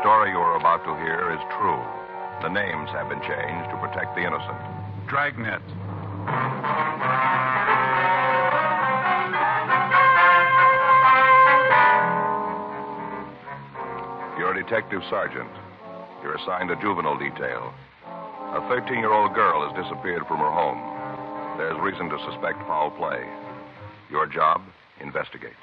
story you are about to hear is true. The names have been changed to protect the innocent. Dragnet. You're a detective sergeant. You're assigned to juvenile detail. A 13-year-old girl has disappeared from her home. There's reason to suspect foul play. Your job, investigate.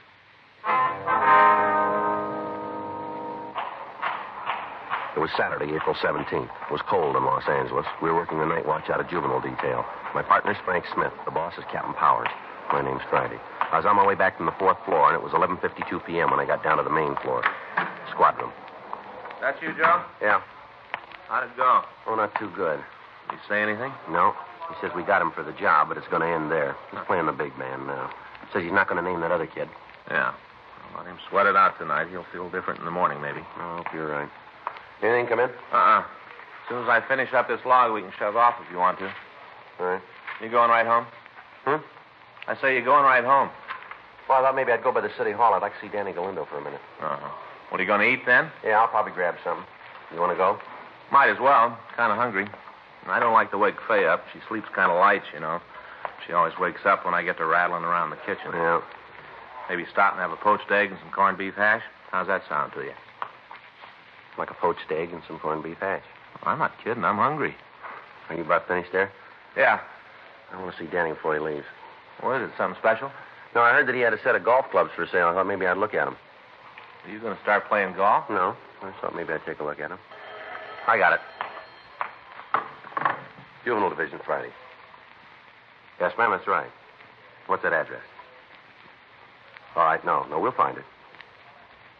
It was Saturday, April 17th. It was cold in Los Angeles. We were working the night watch out of juvenile detail. My partner's Frank Smith. The boss is Captain Powers. My name's Friday. I was on my way back from the fourth floor, and it was 11:52 p.m. when I got down to the main floor. Squad room. That you, Joe? Yeah. How'd it go? Oh, not too good. Did he say anything? No. He says we got him for the job, but it's going to end there. He's playing the big man now. Says he's not going to name that other kid. Yeah. Well, let him sweat it out tonight. He'll feel different in the morning, maybe. I hope you're right. Anything come in? As soon as I finish up this log, we can shove off if you want to. All right. You going right home? I say you're going right home. Well, I thought maybe I'd go by the city hall. I'd like to see Danny Galindo for a minute. What are you going to eat then? Yeah, I'll probably grab something. You want to go? Might as well. Kind of hungry. I don't like to wake Faye up. She sleeps kind of light, you know. She always wakes up when I get to rattling around the kitchen. Yeah. Maybe stop and have a poached egg and some corned beef hash? How's that sound to you? Like a poached egg and some corned beef hash. I'm not kidding. I'm hungry. Are you about finished there? Yeah. I want to see Danny before he leaves. What is it, something special? No, I heard that he had a set of golf clubs for sale. I thought maybe I'd look at them. Are you going to start playing golf? No. I thought maybe I'd take a look at them. I got it. Juvenile Division, Friday. Yes, ma'am, that's right. What's that address? All right, no, we'll find it.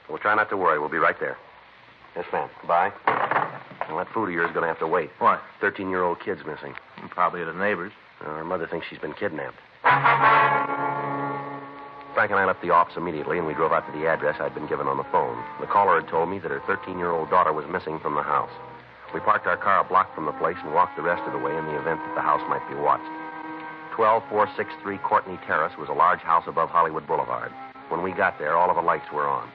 We'll try not to worry. We'll be right there. Yes, ma'am. Goodbye. Well, that food of yours is going to have to wait. What? 13-year-old kid's missing. Probably at a neighbor's. Her mother thinks she's been kidnapped. Frank and I left the office immediately, and we drove out to the address I'd been given on the phone. The caller had told me that her 13-year-old daughter was missing from the house. We parked our car a block from the place and walked the rest of the way in the event that the house might be watched. 12463 Courtney Terrace was a large house above Hollywood Boulevard. When we got there, all of the lights were on.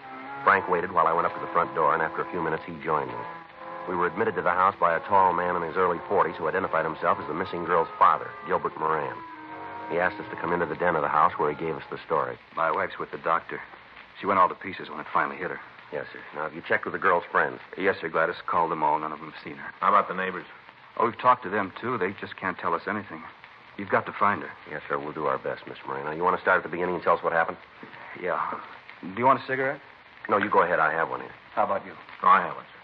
Frank waited while I went up to the front door, and after a few minutes, he joined me. We were admitted to the house by a tall man in his early 40s who identified himself as the missing girl's father, Gilbert Moran. He asked us to come into the den of the house where he gave us the story. My wife's with the doctor. She went all to pieces when it finally hit her. Yes, sir. Now, have you checked with the girl's friends? Yes, sir, Gladys. Called them all. None of them have seen her. How about the neighbors? Oh, we've talked to them, too. They just can't tell us anything. You've got to find her. Yes, sir. We'll do our best, Mr. Moran. Now, you want to start at the beginning and tell us what happened? Yeah. Do you want a cigarette? No, you go ahead. I have one here. How about you? Oh, I have one, sir.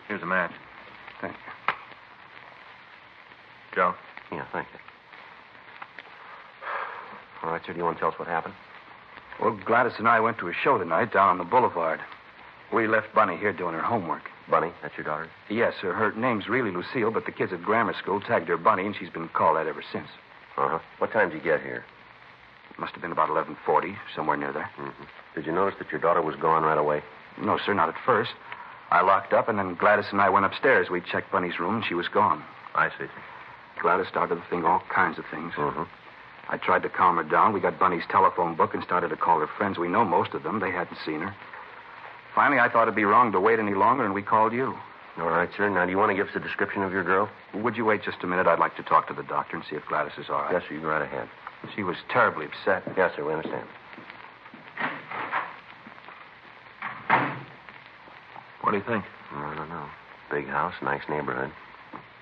Here's a match. Thank you. Joe? Yeah, thank you. All right, sir. Do you want to tell us what happened? Well, Gladys and I went to a show tonight down on the boulevard. We left Bunny here doing her homework. Bunny? That's your daughter? Yes, sir. Her name's really Lucille, but the kids at grammar school tagged her Bunny, and she's been called that ever since. Uh-huh. What time did you get here? It must have been about 11:40, somewhere near there. Mm-hmm. Did you notice that your daughter was gone right away? No, sir, not at first. I locked up, and then Gladys and I went upstairs. We checked Bunny's room, and she was gone. I see. Gladys started to think all kinds of things. Mm-hmm. I tried to calm her down. We got Bunny's telephone book and started to call her friends. We know most of them. They hadn't seen her. Finally, I thought it'd be wrong to wait any longer, and we called you. All right, sir. Now, do you want to give us a description of your girl? Would you wait just a minute? I'd like to talk to the doctor and see if Gladys is all right. Yes, sir. You go right ahead. She was terribly upset. Yes, sir. We understand. What do you think? I don't know. Big house, nice neighborhood.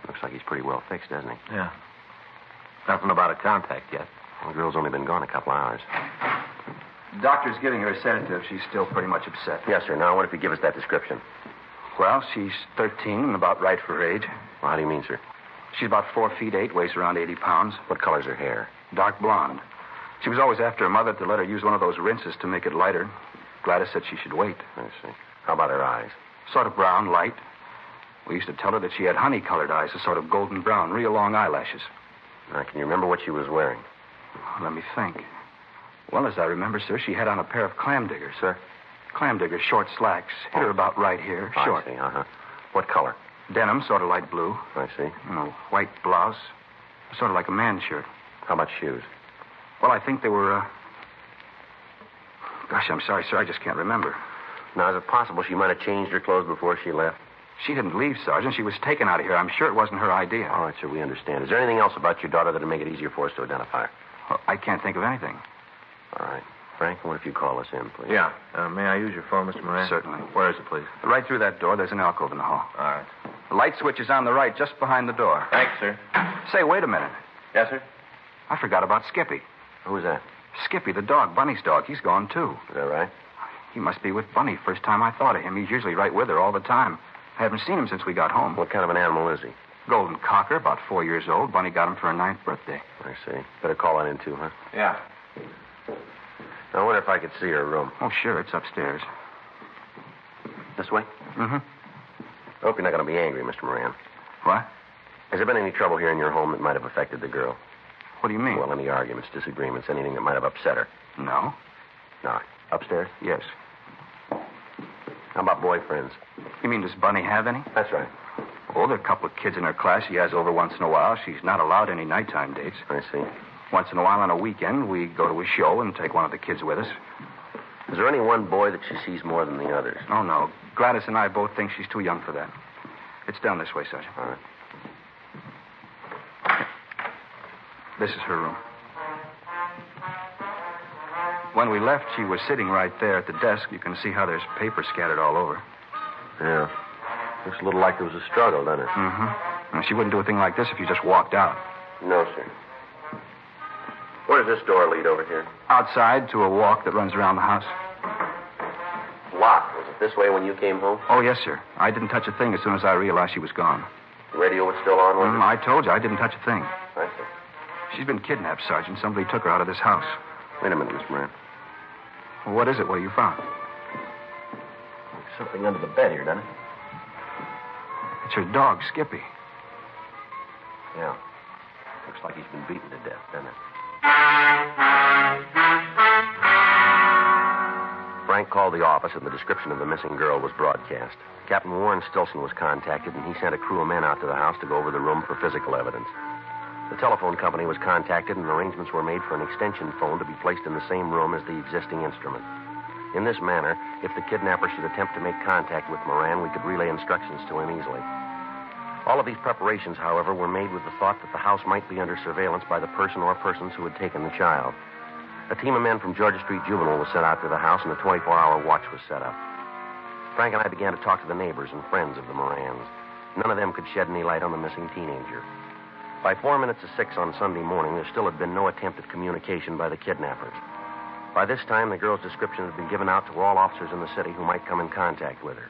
Looks like he's pretty well fixed, doesn't he? Yeah. Nothing about a contact yet. Well, the girl's only been gone a couple hours. The doctor's giving her a sedative. She's still pretty much upset. Yes, sir. Now, what if you give us that description? Well, she's 13 and about right for her age. Well, how do you mean, sir? She's about 4 feet 8, weighs around 80 pounds. What color's her hair? Dark blonde. She was always after her mother to let her use one of those rinses to make it lighter. Gladys said she should wait. I see. How about her eyes? Sort of brown, light. We used to tell her that she had honey-colored eyes, a sort of golden brown, real long eyelashes. Now, can you remember what she was wearing? Let me think. Well, as I remember, sir, she had on a pair of clam diggers. Sir? Clam diggers, short slacks. Hit her about right here, short. I see, uh-huh. What color? Denim, sort of light blue. I see. White blouse. Sort of like a man's shirt. How about shoes? Well, I think they were, Gosh, I'm sorry, sir. I just can't remember. Now, is it possible she might have changed her clothes before she left? She didn't leave, Sergeant. She was taken out of here. I'm sure it wasn't her idea. All right, sir, we understand. Is there anything else about your daughter that would make it easier for us to identify her? Well, I can't think of anything. All right. Frank, what if you call us in, please? Yeah. May I use your phone, Mr. Moran? Certainly. Where is it, please? Right through that door, there's an alcove in the hall. All right. The light switch is on the right, just behind the door. Thanks, sir. Say, wait a minute. Yes, sir? I forgot about Skippy. Who's that? Skippy, the dog, Bunny's dog. He's gone, too. Is that right? He must be with Bunny. First time I thought of him. He's usually right with her all the time. I haven't seen him since we got home. What kind of an animal is he? Golden cocker, about 4 years old. Bunny got him for her 9th birthday. I see. Better call on in, too, huh? Yeah. I wonder if I could see her room. Oh, sure, it's upstairs. This way? Mm-hmm. I hope you're not going to be angry, Mr. Moran. What? Has there been any trouble here in your home that might have affected the girl? What do you mean? Well, any arguments, disagreements, anything that might have upset her? No. No. Upstairs? Yes. How about boyfriends? You mean, does Bunny have any? That's right. Oh, there are a couple of kids in her class she has over once in a while. She's not allowed any nighttime dates. I see. Once in a while on a weekend, we go to a show and take one of the kids with us. Is there any one boy that she sees more than the others? Oh, no. Gladys and I both think she's too young for that. It's down this way, Sergeant. All right. This is her room. When we left, she was sitting right there at the desk. You can see how there's paper scattered all over. Yeah. Looks a little like there was a struggle, doesn't it? Mm-hmm. Now, she wouldn't do a thing like this if you just walked out. No, sir. Where does this door lead over here? Outside to a walk that runs around the house. Locked. Was it this way when you came home? Oh, yes, sir. I didn't touch a thing as soon as I realized she was gone. The radio was still on, was it? I told you, I didn't touch a thing. I see. She's been kidnapped, Sergeant. Somebody took her out of this house. Wait a minute, Mr. Moran. Well, what is it? What have you found? There's something under the bed here, doesn't it? It's her dog, Skippy. Yeah. Looks like he's been beaten to death, doesn't it? Frank called the office, and the description of the missing girl was broadcast. Captain Warren Stilson was contacted, and he sent a crew of men out to the house to go over the room for physical evidence. The telephone company was contacted, and arrangements were made for an extension phone to be placed in the same room as the existing instrument. In this manner, if the kidnapper should attempt to make contact with Moran, we could relay instructions to him easily. All of these preparations, however, were made with the thought that the house might be under surveillance by the person or persons who had taken the child. A team of men from Georgia Street Juvenile was sent out to the house, and a 24-hour watch was set up. Frank and I began to talk to the neighbors and friends of the Morans. None of them could shed any light on the missing teenager. By 4 minutes to 6 on Sunday morning, there still had been no attempt at communication by the kidnappers. By this time, the girl's description had been given out to all officers in the city who might come in contact with her.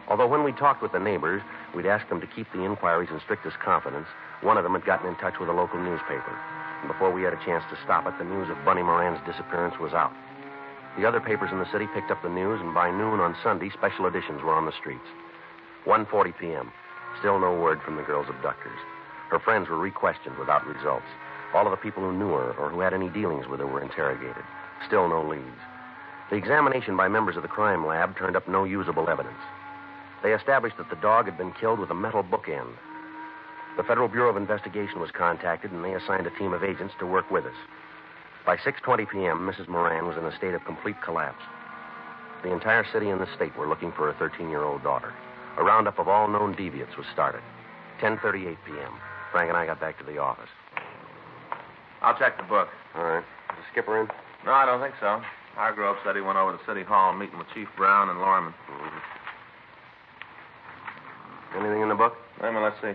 Although when we talked with the neighbors, we'd asked them to keep the inquiries in strictest confidence, one of them had gotten in touch with a local newspaper. And before we had a chance to stop it, the news of Bunny Moran's disappearance was out. The other papers in the city picked up the news, and by noon on Sunday, special editions were on the streets. 1:40 p.m. Still no word from the girl's abductors. Her friends were re-questioned without results. All of the people who knew her or who had any dealings with her were interrogated. Still no leads. The examination by members of the crime lab turned up no usable evidence. They established that the dog had been killed with a metal bookend. The Federal Bureau of Investigation was contacted, and they assigned a team of agents to work with us. By 6:20 p.m., Mrs. Moran was in a state of complete collapse. The entire city and the state were looking for her 13-year-old daughter. A roundup of all known deviants was started. 10:38 p.m. Frank and I got back to the office. I'll check the book. All right. Is the skipper in? No, I don't think so. Hargrove said he went over to City Hall meeting with Chief Brown and Lorman. Mm-hmm. Anything in the book? Wait a minute, let's see.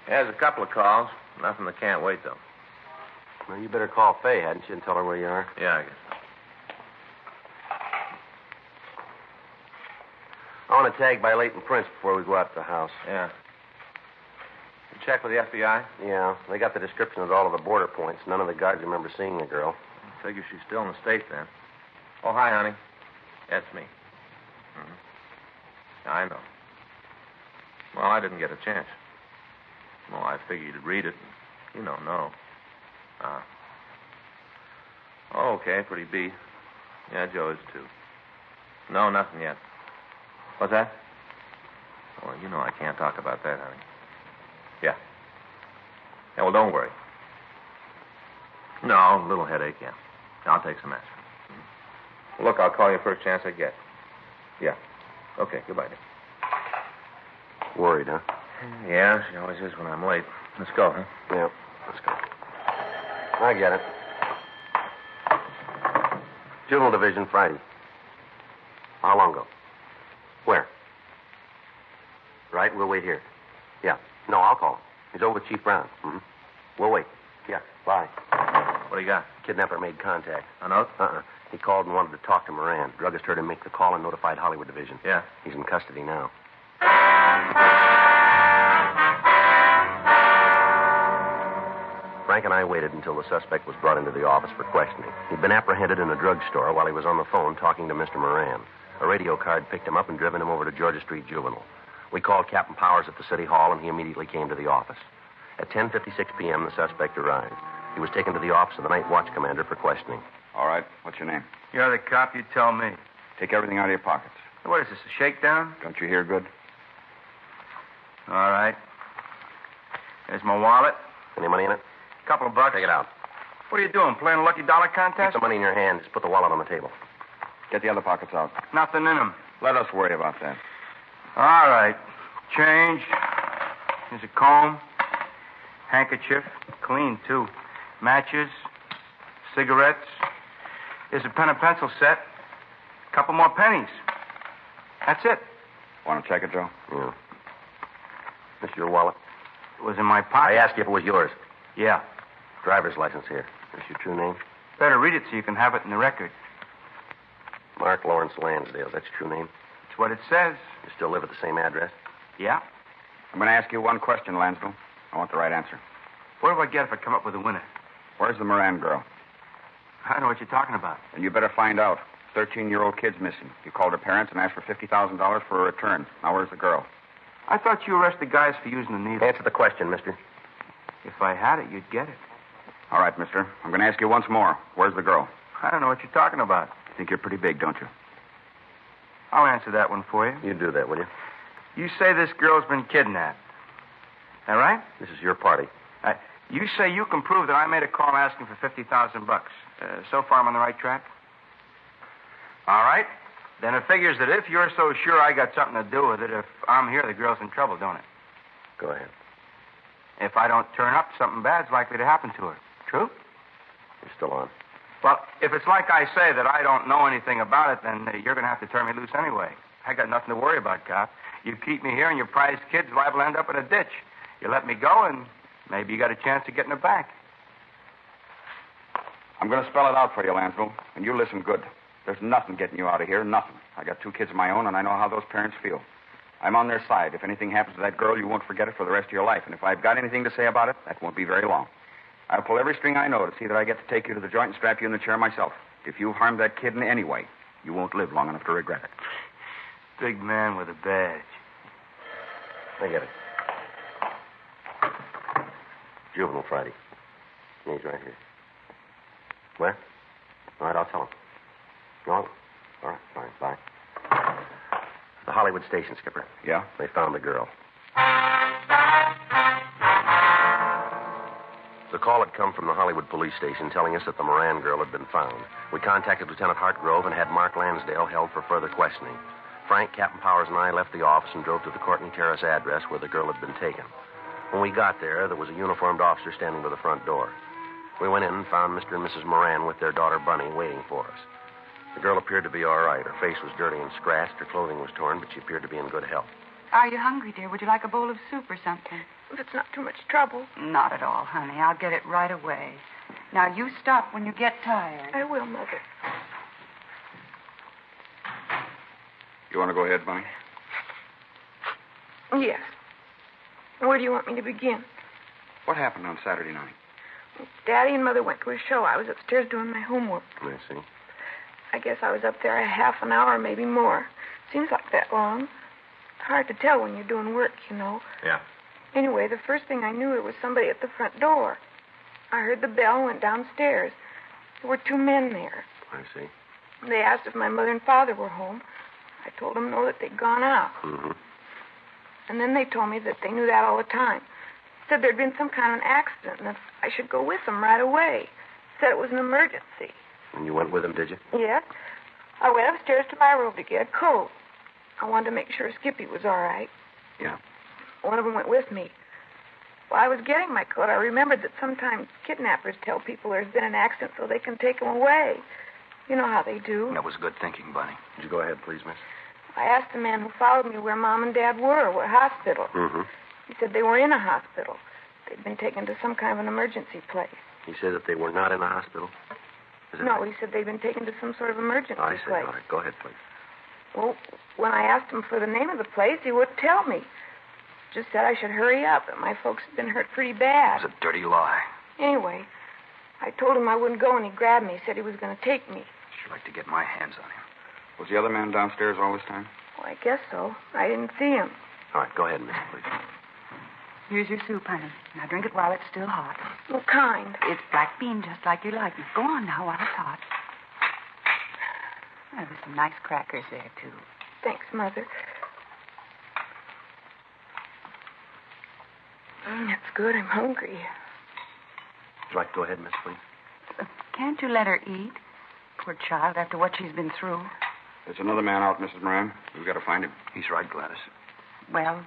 There's a couple of calls. Nothing that can't wait, though. Well, you better call Fay, hadn't you, and tell her where you are? Yeah, I guess so. I want to tag by Leighton Prince before we go out to the house. Yeah. You check with the FBI? Yeah, they got the description of all of the border points. None of the guards remember seeing the girl. I figure she's still in the state, then. Oh, hi, honey. That's me. Mm-hmm. Yeah, I know. Well, I didn't get a chance. Well, I figured you'd read it. You don't know. Oh, okay, pretty B. Yeah, Joe is, too. No, nothing yet. What's that? Oh, you know I can't talk about that, honey. Yeah. Yeah, well, don't worry. No, a little headache, yeah. I'll take some aspirin. Look, I'll call you first chance I get. Yeah. Okay, goodbye, Dick. Worried, huh? Yeah, she always is when I'm late. Let's go, huh? Yeah, let's go. I get it. Juvenile Division, Friday. How long ago? Where? Right, we'll wait here. Yeah. No, I'll call him. He's over with Chief Brown. Mm-hmm. We'll wait. Yeah, bye. What do you got? Kidnapper made contact. A note? He called and wanted to talk to Moran. Druggist heard him make the call and notified Hollywood Division. Yeah. He's in custody now. Frank and I waited until the suspect was brought into the office for questioning. He'd been apprehended in a drugstore while he was on the phone talking to Mr. Moran. A radio card picked him up and driven him over to Georgia Street Juvenile. We called Captain Powers at the city hall, and he immediately came to the office. At 10:56 p.m., the suspect arrived. He was taken to the office of the night watch commander for questioning. All right. What's your name? You're the cop, you tell me. Take everything out of your pockets. What is this, a shakedown? Don't you hear good? All right. There's my wallet. Any money in it? Couple of bucks. Take it out. What are you doing, playing a lucky dollar Keep contest? the money in your hand. Just put the wallet on the table. Get the other pockets out. Nothing in them. Let us worry about that. All right. Change. There's a comb. Handkerchief. Clean, too. Matches. Cigarettes. There's a pen and pencil set. Couple more pennies. That's it. Want to check it, Joe? Yeah. This your wallet? It was in my I pocket. asked you if it was yours. Yeah. Driver's license here. This your true name? Better read it so you can have it in the record. Mark Lawrence Lansdale. That's your true name? It's what it says. You still live at the same address? Yeah. I'm going to ask you one question, Lansville. I want the right answer. What do I get if I come up with a winner? Where's the Moran girl? I don't know what you're talking about. And you better find out. 13-year-old kid's missing. You called her parents and asked for $50,000 for a return. Now, where's the girl? I thought you arrested guys for using the needle. Answer the question, mister. If I had it, you'd get it. All right, mister. I'm going to ask you once more. Where's the girl? I don't know what you're talking about. You think you're pretty big, don't you? I'll answer that one for you. You do that, will you? You say this girl's been kidnapped. That right? This is your party. You say you can prove that I made a call asking for $50,000. So far, I'm on the right track? All right. Then it figures that if you're so sure I got something to do with it, if I'm here, the girl's in trouble, don't it? Go ahead. If I don't turn up, something bad's likely to happen to her. True? You're still on. Well, if it's like I say that I don't know anything about it, then you're going to have to turn me loose anyway. I got nothing to worry about, cop. You keep me here and your prize kid's liable to end up in a ditch. You let me go and maybe you got a chance of getting her back. I'm going to spell it out for you, Lansville, and you listen good. There's nothing getting you out of here, nothing. I got 2 kids of my own, and I know how those parents feel. I'm on their side. If anything happens to that girl, you won't forget it for the rest of your life. And if I've got anything to say about it, that won't be very long. I'll pull every string I know to see that I get to take you to the joint and strap you in the chair myself. If you've harmed that kid in any way, you won't live long enough to regret it. Big man with a badge. I get it. Juvenile Friday. He's right here. Where? All right, I'll tell him. No? All right, fine, bye. The Hollywood station, Skipper. Yeah? They found the girl. The call had come from the Hollywood police station telling us that the Moran girl had been found. We contacted Lieutenant Hartgrove and had Mark Lansdale held for further questioning. Frank, Captain Powers, and I left the office and drove to the Courtney Terrace address where the girl had been taken. When we got there was a uniformed officer standing by the front door. We went in and found Mr. and Mrs. Moran with their daughter, Bunny, waiting for us. The girl appeared to be all right. Her face was dirty and scratched. Her clothing was torn, but she appeared to be in good health. Are you hungry, dear? Would you like a bowl of soup or something? If it's not too much trouble. Not at all, honey. I'll get it right away. Now, you stop when you get tired. I will, Mother. You want to go ahead, Bunny? Yes. Where do you want me to begin? What happened on Saturday night? Daddy and Mother went to a show. I was upstairs doing my homework. I see. I guess I was up there a half an hour, maybe more. Seems like that long. Hard to tell when you're doing work, you know. Yeah. Anyway, the first thing I knew, there was somebody at the front door. I heard the bell and went downstairs. There were 2 men there. I see. They asked if my mother and father were home. I told them no, that they'd gone out. Mm-hmm. And then they told me that they knew that all the time. Said there'd been some kind of an accident and that I should go with them right away. Said it was an emergency. And you went with them, did you? Yes. I went upstairs to my room to get a coat. I wanted to make sure Skippy was all right. Yeah. One of them went with me. While I was getting my coat, I remembered that sometimes kidnappers tell people there's been an accident so they can take them away. You know how they do. That was good thinking, Bunny. Would you go ahead, please, miss? I asked the man who followed me where Mom and Dad were, what hospital. Mm-hmm. He said they were in a hospital. They'd been taken to some kind of an emergency place. He said that they were not in a hospital? Is it No, right? he said they'd been taken to some sort of emergency I see. place. All right, go ahead, please. Well, when I asked him for the name of the place, he wouldn't tell me. Just said I should hurry up, that my folks had been hurt pretty bad. It's a dirty lie. Anyway, I told him I wouldn't go, and he grabbed me. He said he was going to take me. Sure like to get my hands on him. Was the other man downstairs all this time? Well, I guess so. I didn't see him. All right, go ahead, miss, please. Here's your soup, honey. Now drink it while it's still hot. What kind? It's black bean, just like you like it. Go on now while it's hot. Well, there's some nice crackers there, too. Thanks, Mother. That's good. I'm hungry. Would you like to go ahead, miss, please? Can't you let her eat? Poor child, after what she's been through. There's another man out, Mrs. Moran. We've got to find him. He's right, Gladys. Well,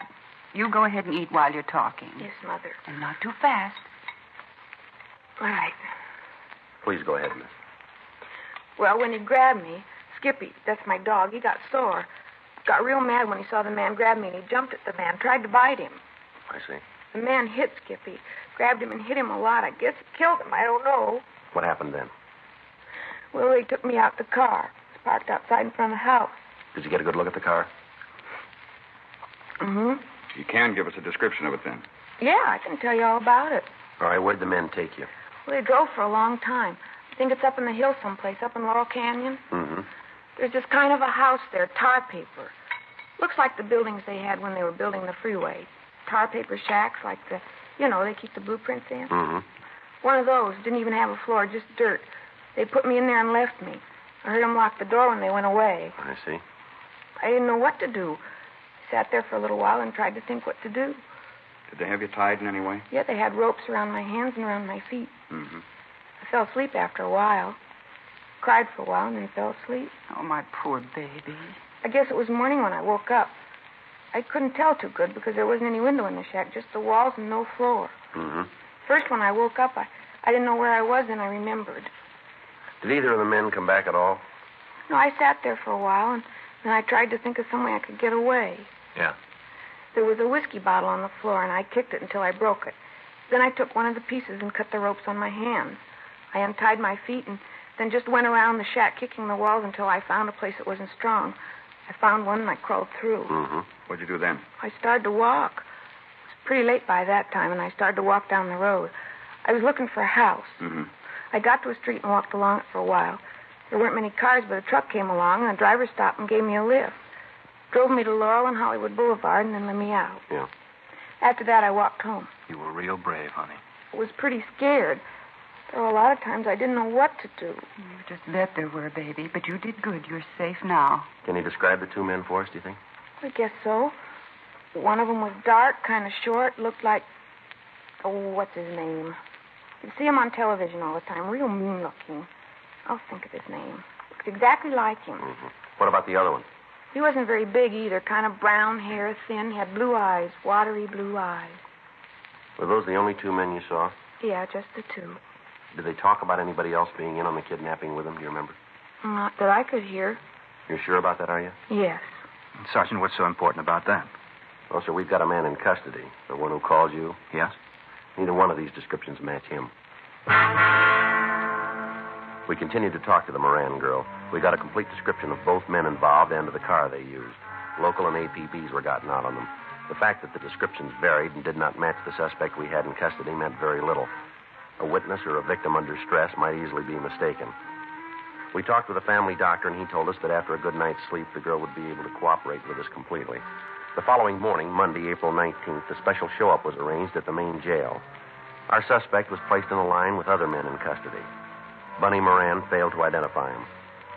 you go ahead and eat while you're talking. Yes, Mother. And not too fast. All right. Please go ahead, miss. Well, when he grabbed me, Skippy, that's my dog, he got sore. Got real mad when he saw the man grab me, and he jumped at the man, tried to bite him. I see. The man hit Skippy, grabbed him and hit him a lot. I guess it killed him. I don't know. What happened then? Well, they took me out the car. It was parked outside in front of the house. Did you get a good look at the car? Mm-hmm. You can give us a description of it then. Yeah, I can tell you all about it. All right, where'd the men take you? Well, they drove for a long time. I think it's up in the hills someplace, up in Laurel Canyon. Mm-hmm. There's this kind of a house there, tar paper. Looks like the buildings they had when they were building the freeway. Tar paper shacks, like they keep the blueprints in. Mm-hmm. One of those. Didn't even have a floor, just dirt. They put me in there and left me. I heard them lock the door when they went away. I see. I didn't know what to do. I sat there for a little while and tried to think what to do. Did they have you tied in any way? Yeah, they had ropes around my hands and around my feet. Mm-hmm. I fell asleep after a while. Cried for a while and then fell asleep. Oh, my poor baby. I guess it was morning when I woke up. I couldn't tell too good because there wasn't any window in the shack, just the walls and no floor. Mm-hmm. First, when I woke up, I didn't know where I was, and I remembered. Did either of the men come back at all? No, I sat there for a while, and then I tried to think of some way I could get away. Yeah. There was a whiskey bottle on the floor, and I kicked it until I broke it. Then I took one of the pieces and cut the ropes on my hands. I untied my feet and then just went around the shack kicking the walls until I found a place that wasn't strong. I found one and I crawled through. Mm-hmm. What'd you do then? I started to walk. It was pretty late by that time, and I started to walk down the road. I was looking for a house. Mm-hmm. I got to a street and walked along it for a while. There weren't many cars, but a truck came along, and the driver stopped and gave me a lift. Drove me to Laurel and Hollywood Boulevard, and then let me out. Yeah. After that, I walked home. You were real brave, honey. I was pretty scared. There were a lot of times I didn't know what to do. You just bet there were, baby, but you did good. You're safe now. Can you describe the two men for us, do you think? I guess so. One of them was dark, kind of short, looked like... Oh, what's his name? You see him on television all the time, real mean-looking. I'll think of his name. Looks exactly like him. Mm-hmm. What about the other one? He wasn't very big either, kind of brown hair, thin, had blue eyes, watery blue eyes. Were those the only two men you saw? Yeah, just the two. Did they talk about anybody else being in on the kidnapping with them? Do you remember? Not that I could hear. You're sure about that, are you? Yes. Sergeant, what's so important about that? Well, sir, we've got a man in custody. The one who called you. Yes? Neither one of these descriptions match him. We continued to talk to the Moran girl. We got a complete description of both men involved and of the car they used. Local and APBs were gotten out on them. The fact that the descriptions varied and did not match the suspect we had in custody meant very little. A witness or a victim under stress might easily be mistaken. We talked with a family doctor, and he told us that after a good night's sleep, the girl would be able to cooperate with us completely. The following morning, Monday, April 19th, a special show-up was arranged at the main jail. Our suspect was placed in a line with other men in custody. Bunny Moran failed to identify him.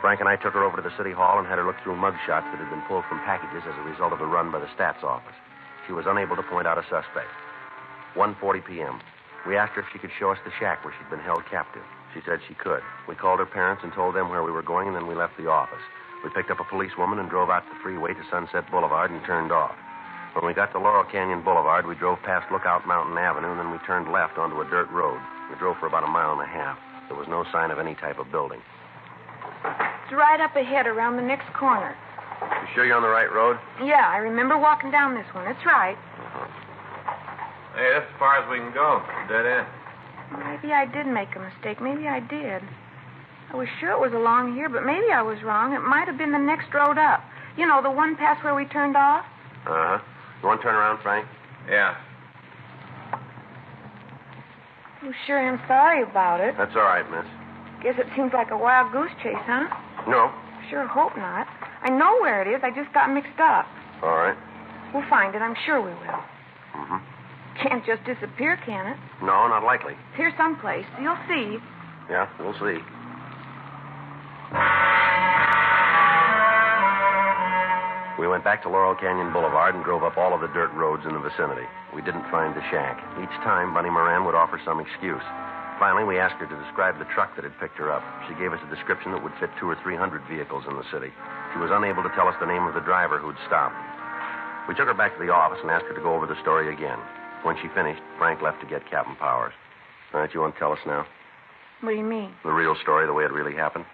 Frank and I took her over to the city hall and had her look through mugshots that had been pulled from packages as a result of the run by the stats office. She was unable to point out a suspect. 1:40 p.m. We asked her if she could show us the shack where she'd been held captive. She said she could. We called her parents and told them where we were going, and then we left the office. We picked up a policewoman and drove out the freeway to Sunset Boulevard and turned off. When we got to Laurel Canyon Boulevard, we drove past Lookout Mountain Avenue, and then we turned left onto a dirt road. We drove for about a mile and a half. There was no sign of any type of building. It's right up ahead around the next corner. You sure you're on the right road? Yeah, I remember walking down this one. It's right. Hey, that's as far as we can go. Dead end. Maybe I did make a mistake. Maybe I did. I was sure it was along here, but maybe I was wrong. It might have been the next road up. You know, the one past where we turned off? Uh-huh. You want to turn around, Frank? Yeah. Oh, sure am sorry about it. That's all right, miss. Guess it seems like a wild goose chase, huh? No. Sure hope not. I know where it is. I just got mixed up. All right. We'll find it. I'm sure we will. Mm-hmm. Can't just disappear, can it? No, not likely. It's here someplace. You'll see. Yeah, we'll see. We went back to Laurel Canyon Boulevard and drove up all of the dirt roads in the vicinity. We didn't find the shack. Each time, Bunny Moran would offer some excuse. Finally, we asked her to describe the truck that had picked her up. She gave us a description that would fit 200 or 300 vehicles in the city. She was unable to tell us the name of the driver who'd stopped. We took her back to the office and asked her to go over the story again. When she finished, Frank left to get Captain Powers. All right, you want to tell us now? What do you mean? The real story, the way it really happened?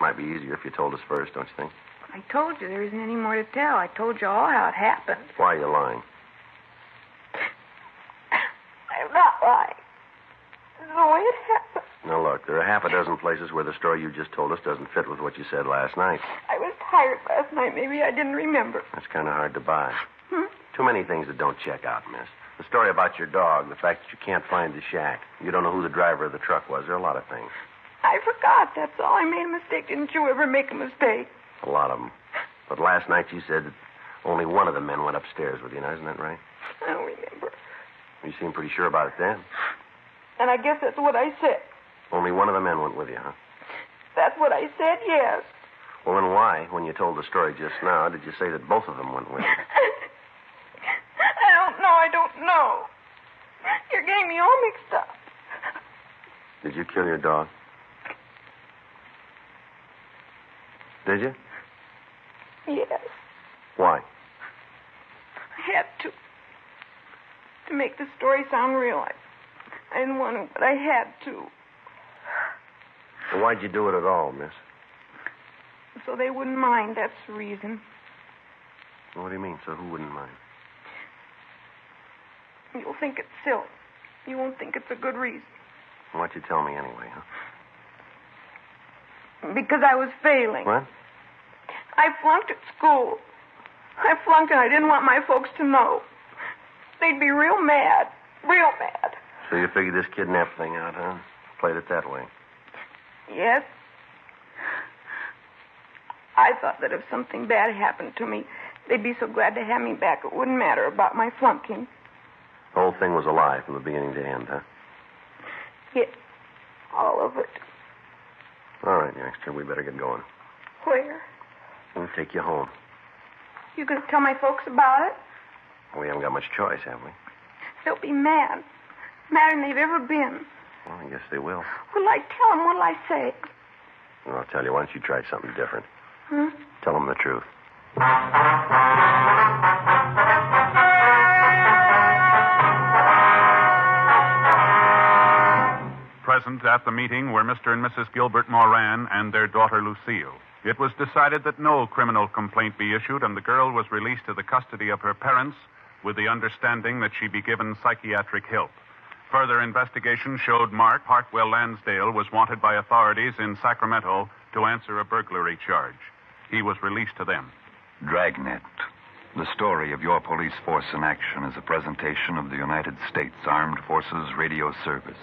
Might be easier if you told us first, don't you think? I told you there isn't any more to tell. I told you all how it happened. Why are you lying? I'm not lying. This is the way it happened. Now, look, there are half a dozen places where the story you just told us doesn't fit with what you said last night. I was tired last night. Maybe I didn't remember. That's kind of hard to buy. Too many things that don't check out, miss. The story about your dog, the fact that you can't find the shack. You don't know who the driver of the truck was. There are a lot of things. I forgot, that's all. I made a mistake. Didn't you ever make a mistake? A lot of them. But last night you said that only one of the men went upstairs with you now. Isn't that right? I don't remember. You seemed pretty sure about it then. And I guess that's what I said. Only one of the men went with you, huh? That's what I said, yes. Well, then why, when you told the story just now, did you say that both of them went with you? I don't know. You're getting me all mixed up. Did you kill your dog? Did you? Yes. Why? I had to. To make the story sound real. I didn't want to, but I had to. Well, why'd you do it at all, miss? So they wouldn't mind, that's the reason. What do you mean, so who wouldn't mind? You'll think it's silly. You won't think it's a good reason. Why'd you tell me anyway, huh? Because I was failing. What? I flunked at school. I flunked and I didn't want my folks to know. They'd be real mad. Real mad. So you figured this kidnap thing out, huh? Played it that way. Yes. I thought that if something bad happened to me, they'd be so glad to have me back it wouldn't matter about my flunking. The whole thing was a lie from the beginning to end, huh? Yes. All of it. All right, youngster, we better get going. Where? We'll take you home. You gonna tell my folks about it? We haven't got much choice, have we? They'll be mad. Madder than they've ever been. Well, I guess they will. What'll I tell them? What'll I say? Well, I'll tell you, why don't you try something different? Huh? Tell them the truth. Present at the meeting were Mr. and Mrs. Gilbert Moran and their daughter Lucille. It was decided that no criminal complaint be issued, and the girl was released to the custody of her parents with the understanding that she be given psychiatric help. Further investigation showed Mark Hartwell Lansdale was wanted by authorities in Sacramento to answer a burglary charge. He was released to them. Dragnet. The story of your police force in action is a presentation of the United States Armed Forces Radio Service.